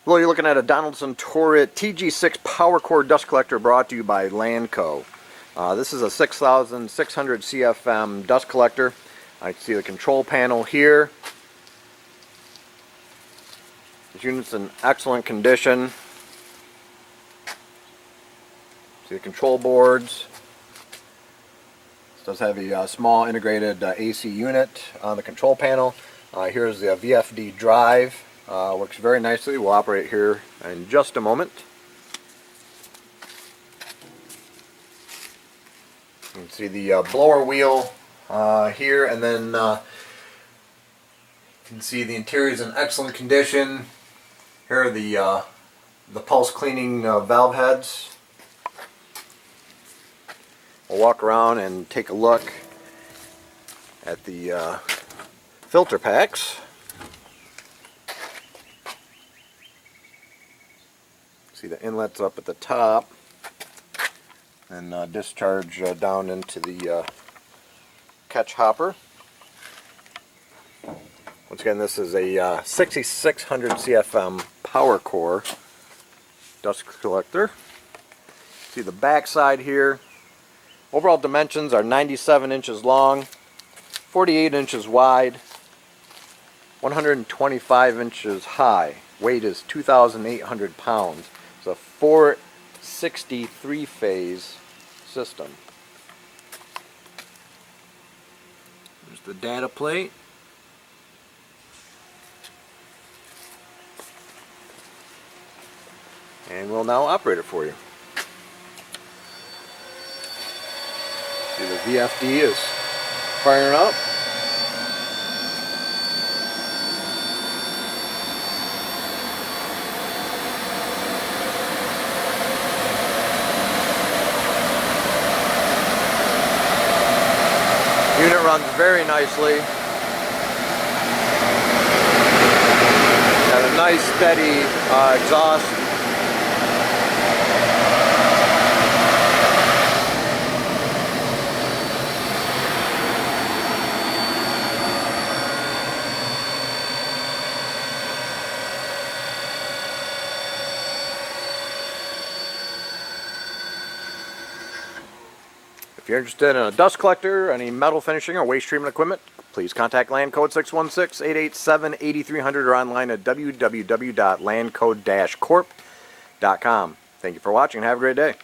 Hello, you're looking at a Donaldson Torit TG6 Powercore dust collector brought to you by Landco. This is a 6600 CFM dust collector. I see the control panel here. This unit's in excellent condition. See the control boards. This does have a small integrated AC unit on the control panel. Here's the VFD drive. Works very nicely. We'll operate here in just a moment. You can see the blower wheel here, and then you can see the interior is in excellent condition. Here are the pulse cleaning valve heads. We'll walk around and take a look at the filter packs. See the inlets up at the top, and discharge down into the catch hopper. Once again, this is a 6600 CFM Powercore dust collector. See the back side here. Overall dimensions are 97 inches long, 48 inches wide, 125 inches high. Weight is 2,800 pounds. It's a 463 phase system. There's the data plate. And we'll now operate it for you. See, the VFD is firing up. Unit runs very nicely. Got a nice steady exhaust. If you're interested in a dust collector, any metal finishing or waste treatment equipment, please contact Landco at 616-887-8300 or online at www.landco-corp.com. Thank you for watching and have a great day.